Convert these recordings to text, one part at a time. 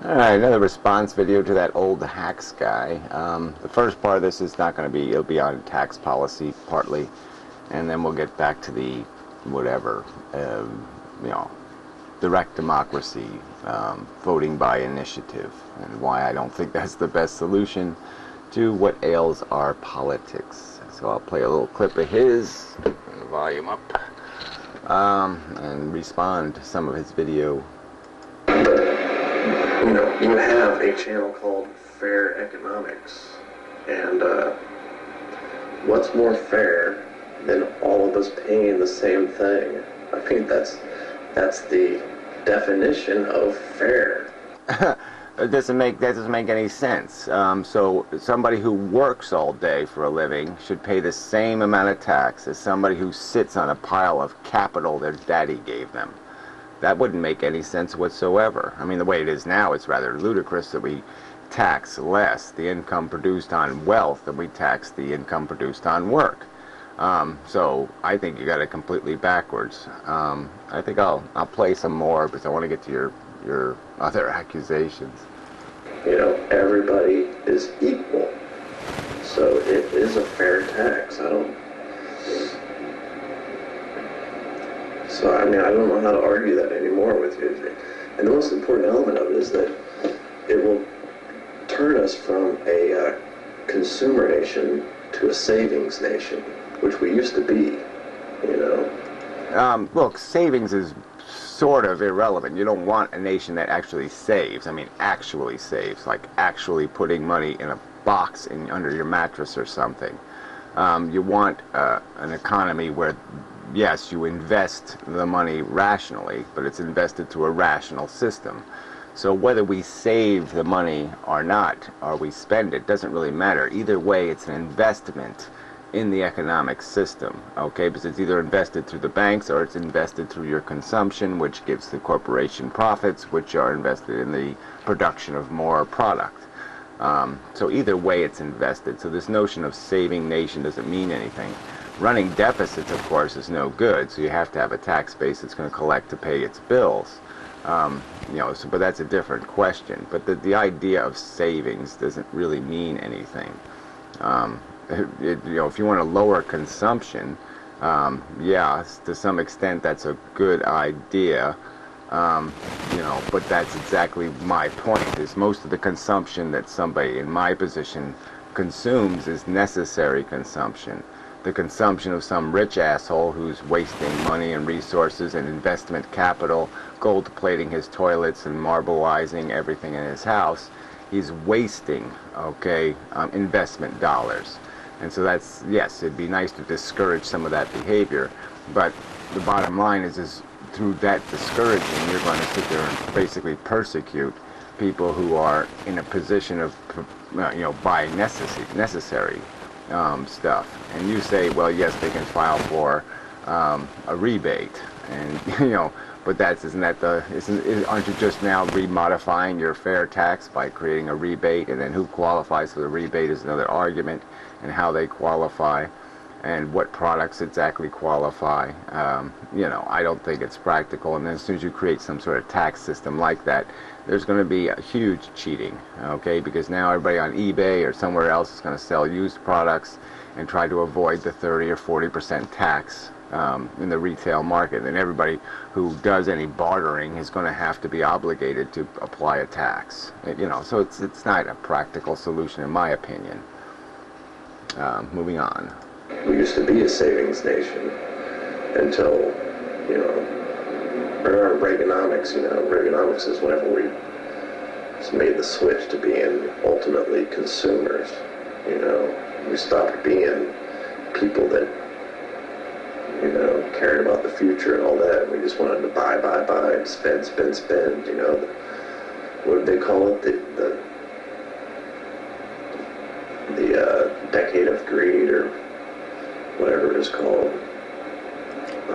Alright, another response video to that old hacks guy. The first part of this is not going to be, it'll be on tax policy partly, and then we'll get back to the whatever, you know, direct democracy, voting by initiative, and why I don't think that's the best solution to what ails our politics. So I'll play a little clip of his, volume up, and respond to some of his video. You have a channel called Fair Economics, and what's more fair than all of us paying the same thing? I think that's the definition of fair. That doesn't make any sense. So somebody who works all day for a living should pay the same amount of tax as somebody who sits on a pile of capital their daddy gave them. That wouldn't make any sense whatsoever. I mean, the way it is now, it's rather ludicrous that we tax less the income produced on wealth than we tax the income produced on work. So I think you got it completely backwards. I think I'll play some more because I want to get to your other accusations. Everybody is equal, so it is a fair tax. So, I don't know how to argue that anymore with you. And the most important element of it is that it will turn us from a consumer nation to a savings nation, which we used to be, Look, savings is sort of irrelevant. You don't want a nation that actually saves. I mean, actually saves, like actually putting money in a box under your mattress or something. You want an economy where, yes, you invest the money rationally, but it's invested through a rational system. So whether we save the money or not, or we spend it, doesn't really matter. Either way, it's an investment in the economic system, okay? Because it's either invested through the banks or it's invested through your consumption, which gives the corporation profits, which are invested in the production of more product. So either way, it's invested. So this notion of saving nation doesn't mean anything. Running deficits, of course, is no good, so you have to have a tax base that's going to collect to pay its bills. But that's a different question. But the idea of savings doesn't really mean anything. If you want to lower consumption, yeah, to some extent that's a good idea. But that's exactly my point, is most of the consumption that somebody in my position consumes is necessary consumption. The consumption of some rich asshole who's wasting money and resources and investment capital, gold-plating his toilets and marbleizing everything in his house, he's wasting, investment dollars. And so that's, yes, it'd be nice to discourage some of that behavior, but the bottom line is through that discouraging, you're going to sit there and basically persecute people who are in a position of, buying necessary stuff. And you say, well, yes, they can file for a rebate, and but aren't you just now remodifying your fair tax by creating a rebate? And then who qualifies for the rebate is another argument, and how they qualify, and what products exactly qualify. I don't think it's practical. And then as soon as you create some sort of tax system like that, there's going to be a huge cheating, because now everybody on eBay or somewhere else is going to sell used products and try to avoid the 30 or 40% tax in the retail market. And everybody who does any bartering is going to have to be obligated to apply a tax. So it's not a practical solution in my opinion. Moving on. We used to be a savings nation until, Reaganomics. Reaganomics is whenever we just made the switch to being ultimately consumers. We stopped being people that, cared about the future and all that. We just wanted to buy, and spend. What did they call it? The decade of greed, or whatever it is called.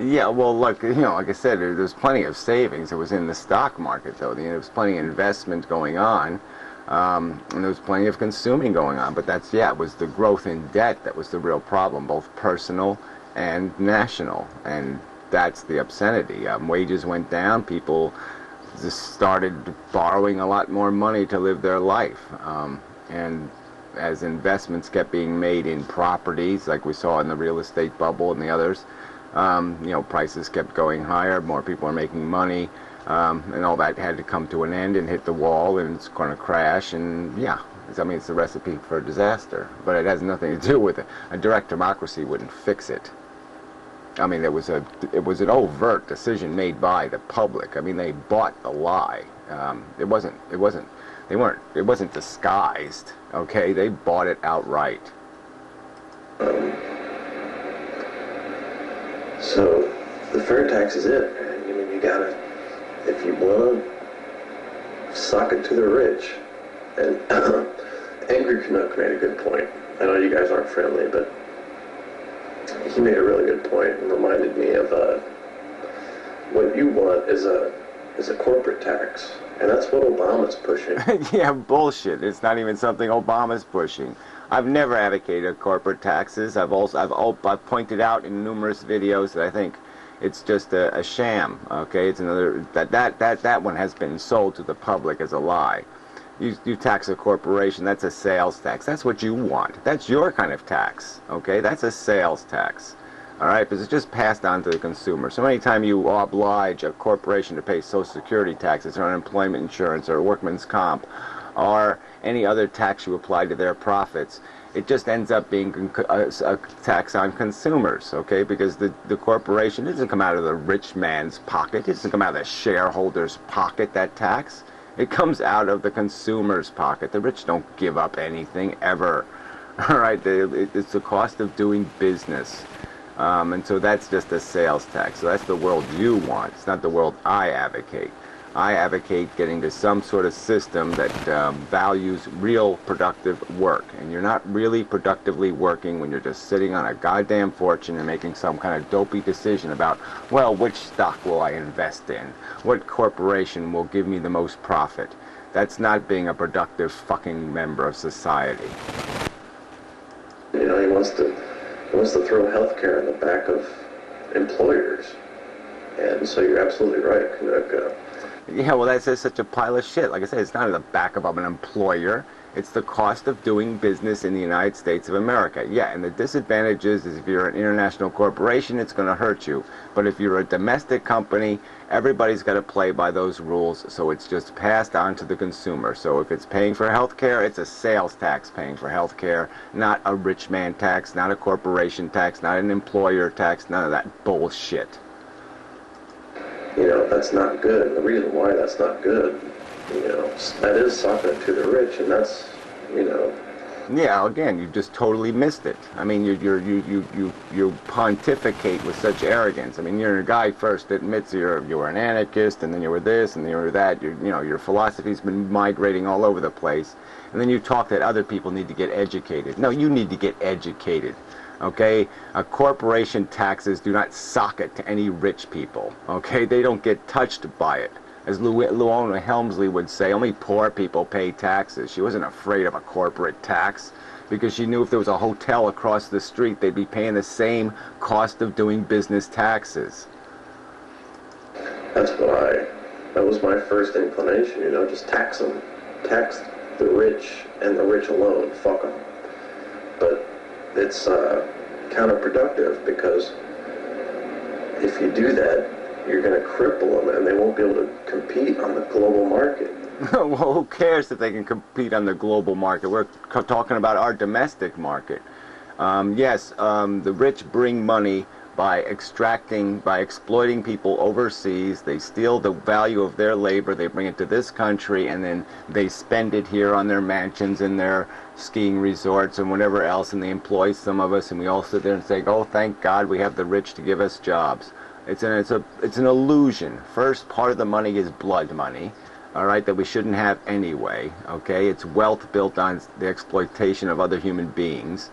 Yeah, well, look, like I said, there's plenty of savings. It was in the stock market, though. There was plenty of investment going on, and there was plenty of consuming going on. But it was the growth in debt that was the real problem, both personal and national. And that's the obscenity. Wages went down, people just started borrowing a lot more money to live their life. And as investments kept being made in properties, like we saw in the real estate bubble and the others, prices kept going higher, more people are making money, and all that had to come to an end and hit the wall, and it's going to crash, and yeah, I mean, it's a recipe for disaster, but it has nothing to do with it. A direct democracy wouldn't fix it. I mean, it was an overt decision made by the public. I mean, they bought the lie. It wasn't disguised. Okay, they bought it outright. So the fair tax is it, man. I mean, you gotta, if you wanna suck it to the rich. And Angry Canuck made a good point. I know you guys aren't friendly, but he made a really good point and reminded me of what you want is a corporate tax, and that's what Obama's pushing. Yeah, bullshit. It's not even something Obama's pushing. I've never advocated corporate taxes. I've pointed out in numerous videos that I think it's just a sham. Okay, it's another that one has been sold to the public as a lie. You tax a corporation, that's a sales tax. That's what you want. That's your kind of tax, okay? That's a sales tax, all right? Because it's just passed on to the consumer. So anytime you oblige a corporation to pay Social Security taxes or unemployment insurance or workman's comp or any other tax you apply to their profits, it just ends up being a tax on consumers, okay? Because the corporation doesn't come out of the rich man's pocket. It doesn't come out of the shareholder's pocket, that tax. It comes out of the consumer's pocket. The rich don't give up anything, ever. All right, it's the cost of doing business. And so that's just a sales tax. So that's the world you want. It's not the world I advocate. I advocate getting to some sort of system that values real productive work. And you're not really productively working when you're just sitting on a goddamn fortune and making some kind of dopey decision about, well, which stock will I invest in? What corporation will give me the most profit? That's not being a productive fucking member of society. You know, he wants to throw healthcare in the back of employers. And so you're absolutely right, Canuck. Yeah, well, that's just such a pile of shit. Like I said, it's not in the back of an employer. It's the cost of doing business in the United States of America. Yeah, and the disadvantage is if you're an international corporation, it's going to hurt you. But if you're a domestic company, everybody's got to play by those rules, so it's just passed on to the consumer. So if it's paying for health care, it's a sales tax paying for health care, not a rich man tax, not a corporation tax, not an employer tax, none of that bullshit. You know, that's not good. And the reason why that's not good, you know, that is sucking it to the rich, and that's, you know. Yeah, again, you just totally missed it. I mean, you pontificate with such arrogance. I mean, you're a guy first that admits you were an anarchist, and then you were this, and then you were that. Your philosophy's been migrating all over the place, and then you talk that other people need to get educated. No, you need to get educated. Okay, corporation taxes do not socket to any rich people. Okay, they don't get touched by it. As Luona Helmsley would say, only poor people pay taxes. She wasn't afraid of a corporate tax because she knew if there was a hotel across the street, they'd be paying the same cost of doing business taxes. That was my first inclination, you know, just tax them. Tax the rich and the rich alone. Fuck them. But it's counterproductive because if you do that, you're going to cripple them and they won't be able to compete on the global market. Well, who cares if they can compete on the global market? We're talking about our domestic market. Yes, the rich bring money by exploiting people overseas. They steal the value of their labor, they bring it to this country, and then they spend it here on their mansions and their skiing resorts and whatever else, and they employ some of us, and we all sit there and say, oh, thank God we have the rich to give us jobs. It's an illusion. First part of the money is blood money, all right, that we shouldn't have anyway, okay? It's wealth built on the exploitation of other human beings.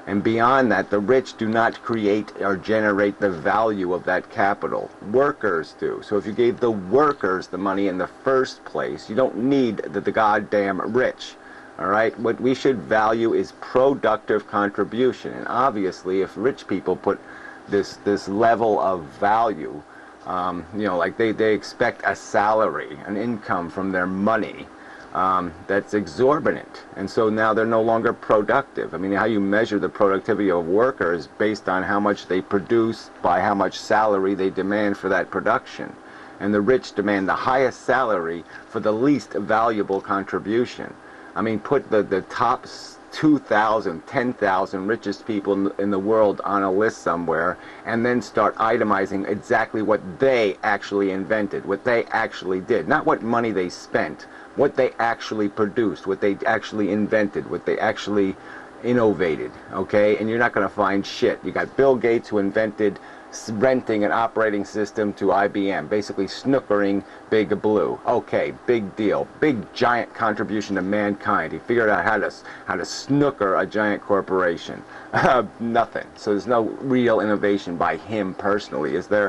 And beyond that, the rich do not create or generate the value of that capital. Workers do. So if you gave the workers the money in the first place, you don't need the goddamn rich. All right? What we should value is productive contribution. And obviously, if rich people put this level of value You know, like they expect a salary, an income from their money that's exorbitant. And so now they're no longer productive. I mean, how you measure the productivity of a worker is based on how much they produce by how much salary they demand for that production. And the rich demand the highest salary for the least valuable contribution. I mean, put the top 2,000, 10,000 richest people in the world on a list somewhere, and then start itemizing exactly what they actually invented, what they actually did. Not what money they spent, what they actually produced, what they actually invented, what they actually innovated, okay? And you're not going to find shit. You got Bill Gates, who invented renting an operating system to IBM, basically snookering Big Blue. Okay, big deal. Big giant contribution to mankind. He figured out how to snooker a giant corporation. Nothing. So there's no real innovation by him personally, is there?